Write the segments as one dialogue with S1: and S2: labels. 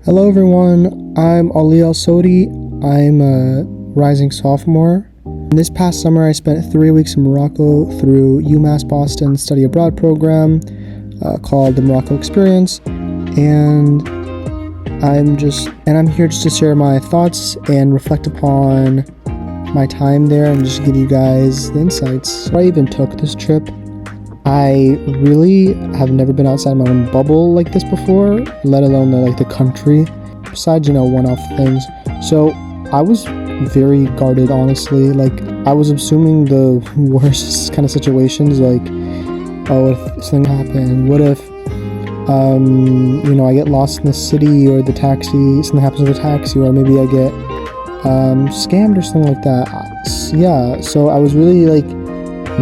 S1: Hello everyone, I'm Ali Al Sodi. I'm a rising sophomore. This past summer I spent 3 weeks in Morocco through UMass Boston study abroad program called the Morocco Experience, and I'm here just to share my thoughts and reflect upon my time there and just give you guys the insights. I even took this trip. I really have never been outside my own bubble like this before, let alone the country, besides, one-off things. So I was very guarded, honestly. I was assuming the worst kind of situations, oh, if something happened, what if, I get lost in the city or the taxi, something happens with the taxi, or maybe I get scammed or something like that. Yeah, so I was really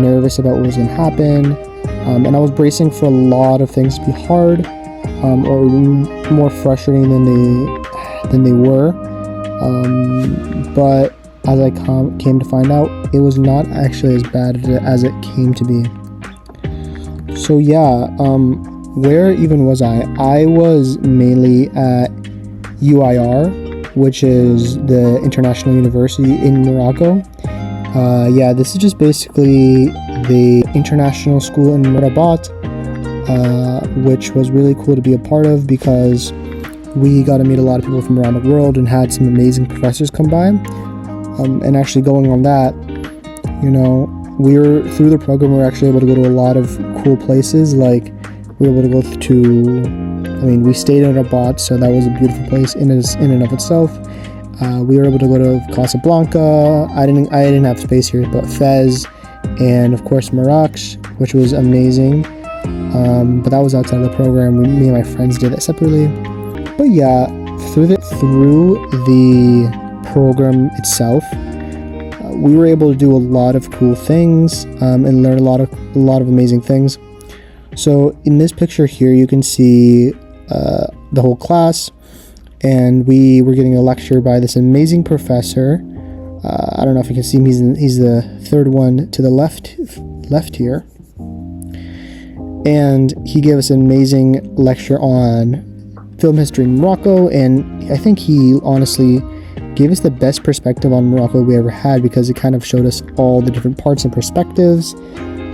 S1: nervous about what was going to happen. And I was bracing for a lot of things to be hard, or more frustrating than they were. But as I came to find out, it was not actually as bad as it came to be. So yeah, where even was I? I was mainly at UIR, which is the International University in Morocco. This is just basically the international school in Rabat, which was really cool to be a part of because we got to meet a lot of people from around the world and had some amazing professors come by. And actually going on that, we were through the program, we were actually able to go to a lot of cool places. We were able to go to, we stayed in Rabat, so that was a beautiful place in and of itself. We were able to go to Casablanca. I didn't have space here, but Fez, and of course Marrakech, which was amazing. But that was outside of the program. Me and my friends did it separately. But yeah, through the program itself, we were able to do a lot of cool things and learn a lot of amazing things. So in this picture here, you can see the whole class. And we were getting a lecture by this amazing professor. I don't know if you can see him. He's the third one to the left here. And he gave us an amazing lecture on film history in Morocco. And I think he honestly gave us the best perspective on Morocco we ever had, because it kind of showed us all the different parts and perspectives.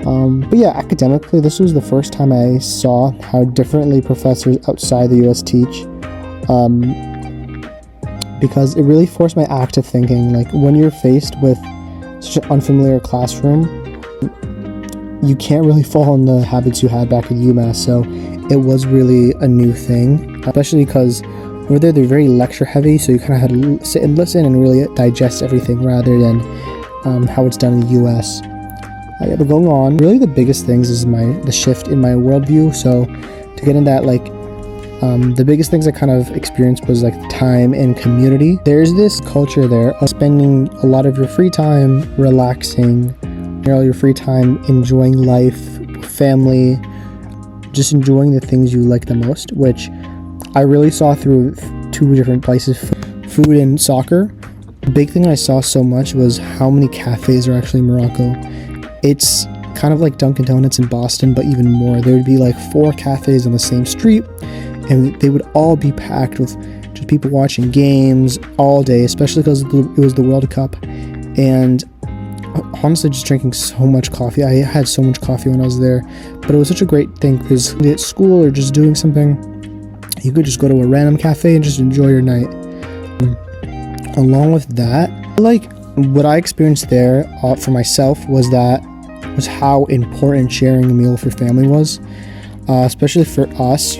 S1: But yeah, academically, this was the first time I saw how differently professors outside the US teach. Because it really forced my active thinking. When you're faced with such an unfamiliar classroom, you can't really fall in the habits you had back at UMass, so it was really a new thing, especially because over there they're very lecture heavy, so you kind of had to sit and listen and really digest everything rather than how it's done in the US. But going on, really the biggest things is the shift in my worldview. So to get in that, the biggest things I kind of experienced was time and community. There's this culture there of spending a lot of your free time relaxing, all your free time enjoying life, family, just enjoying the things you like the most, which I really saw through two different places, food and soccer. The big thing I saw so much was how many cafes are actually in Morocco. It's kind of like Dunkin' Donuts in Boston, but even more. There would be 4 cafes on the same street, and they would all be packed with just people watching games all day, especially because it was the World Cup. And honestly, just drinking so much coffee. I had so much coffee when I was there, but it was such a great thing because at school or just doing something, you could just go to a random cafe and just enjoy your night. Along with that, what I experienced there for myself was how important sharing a meal for family was, especially for us.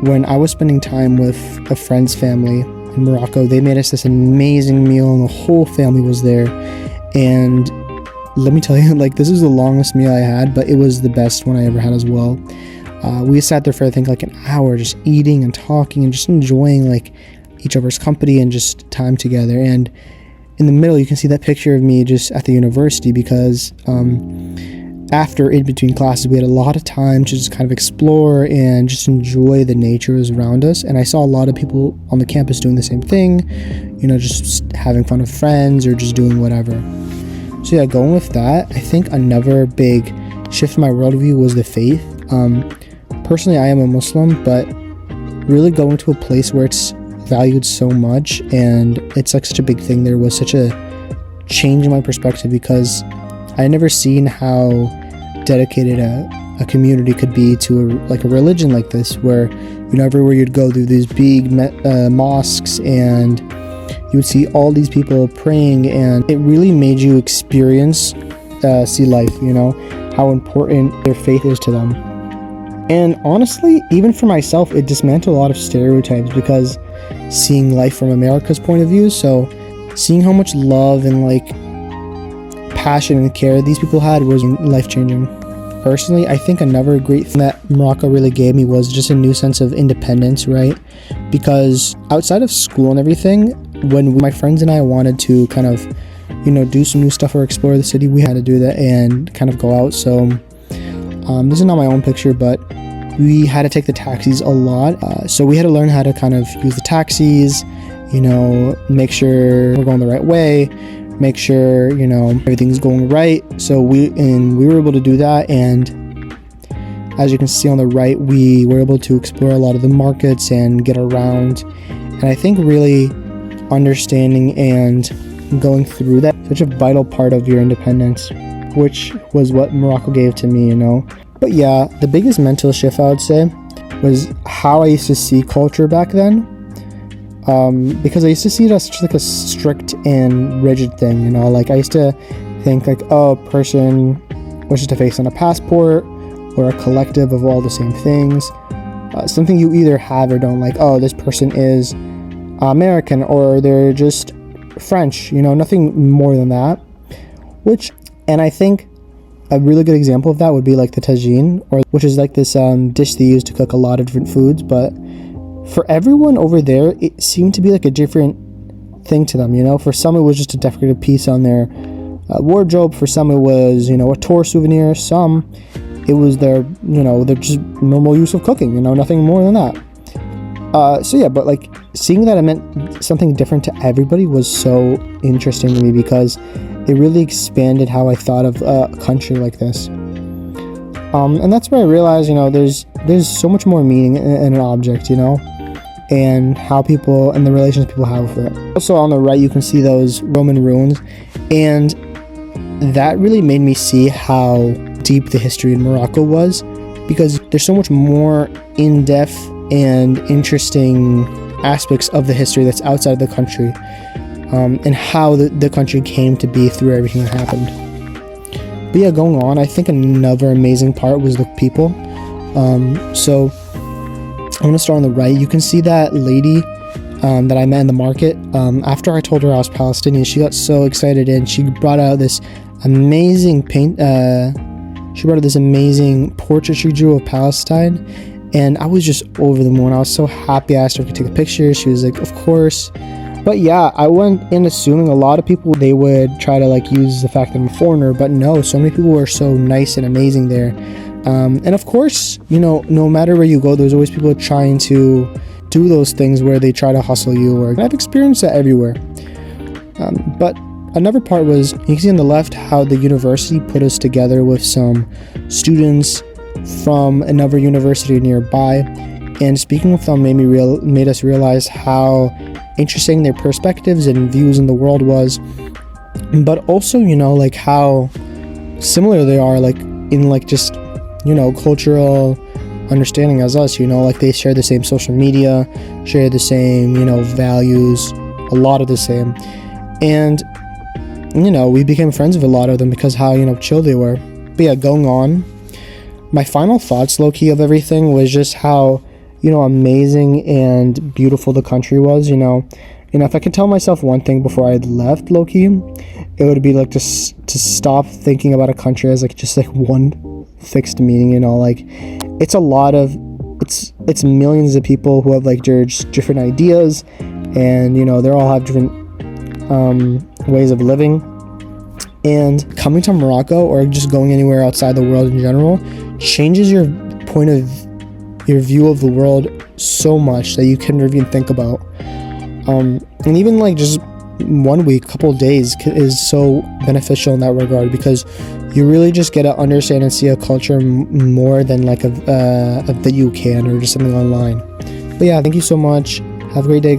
S1: When I was spending time with a friend's family in Morocco, they made us this amazing meal and the whole family was there. And let me tell you, this is the longest meal I had, but it was the best one I ever had as well. We sat there for I think an hour just eating and talking and just enjoying each other's company and just time together. And in the middle, you can see that picture of me just at the university, because after in between classes, we had a lot of time to just kind of explore and just enjoy the nature around us. And I saw a lot of people on the campus doing the same thing, just having fun with friends or just doing whatever. So yeah, going with that, I think another big shift in my worldview was the faith. Personally, I am a Muslim, but really going to a place where it's valued so much and it's like such a big thing there was such a change in my perspective, because I had never seen how dedicated a community could be to a religion like this, where everywhere you'd go through these big mosques, and you would see all these people praying, and it really made you experience see life, how important their faith is to them. And honestly, even for myself, it dismantled a lot of stereotypes, because seeing life from America's point of view, so seeing how much love and passion and care these people had was life-changing. Personally, I think another great thing that Morocco really gave me was just a new sense of independence, right? Because outside of school and everything, when my friends and I wanted to kind of, do some new stuff or explore the city, we had to do that and kind of go out. So this is not my own picture, but we had to take the taxis a lot. So we had to learn how to kind of use the taxis, make sure we're going the right way, make sure, everything's going right. So we were able to do that. And as you can see on the right, we were able to explore a lot of the markets and get around. And I think really understanding and going through that, such a vital part of your independence, which was what Morocco gave to me, But yeah, the biggest mental shift I would say was how I used to see culture back then. Because I used to see it as such a strict and rigid thing, I used to think a person was just a face on a passport, or a collective of all the same things. Something you either have or don't, this person is American, or they're just French, nothing more than that. And I think a really good example of that would be the tagine, which is this dish they use to cook a lot of different foods. But for everyone over there, it seemed to be a different thing to them. For some, it was just a decorative piece on their wardrobe. For some, it was a tour souvenir. Some, it was their just normal use of cooking. Nothing more than that. So yeah, but seeing that it meant something different to everybody was so interesting to me, because it really expanded how I thought of a country like this. And that's where I realized, there's so much more meaning in an object, and how people and the relations people have with it. Also on the right, you can see those Roman ruins, and that really made me see how deep the history in Morocco was, because there's so much more in-depth and interesting aspects of the history that's outside of the country, and how the country came to be through everything that happened. But yeah, going on, I think another amazing part was the people. So I'm gonna start on the right. You can see that lady that I met in the market. After I told her I was Palestinian, she got so excited, and she brought out this amazing she brought out this amazing portrait she drew of Palestine, and I was just over the moon. I was so happy. I asked her if I could take a picture. She was like, of course. But yeah, I went in assuming a lot of people, they would try to use the fact that I'm a foreigner, but no, so many people were so nice and amazing there. And of course, no matter where you go, there's always people trying to do those things where they try to hustle you, or I've experienced that everywhere. But another part was, you can see on the left how the university put us together with some students from another university nearby, and speaking with them made us realize how interesting their perspectives and views in the world was, but also how similar they are in just cultural understanding as us. They share the same social media, share the same values, a lot of the same, and we became friends with a lot of them because how chill they were. But yeah, going on, my final thoughts low-key of everything was just how amazing and beautiful the country was. If I could tell myself one thing before I left, low-key, it would be to stop thinking about a country as just one fixed meaning. It's a lot of it's millions of people who have different ideas, and they all have different ways of living. And coming to Morocco, or just going anywhere outside the world in general, changes your your view of the world so much that you can never even think about. And even just 1 week, couple of days is so beneficial in that regard, because you really just get to understand and see a culture more than that you can, or just something online. But yeah, thank you so much. Have a great day.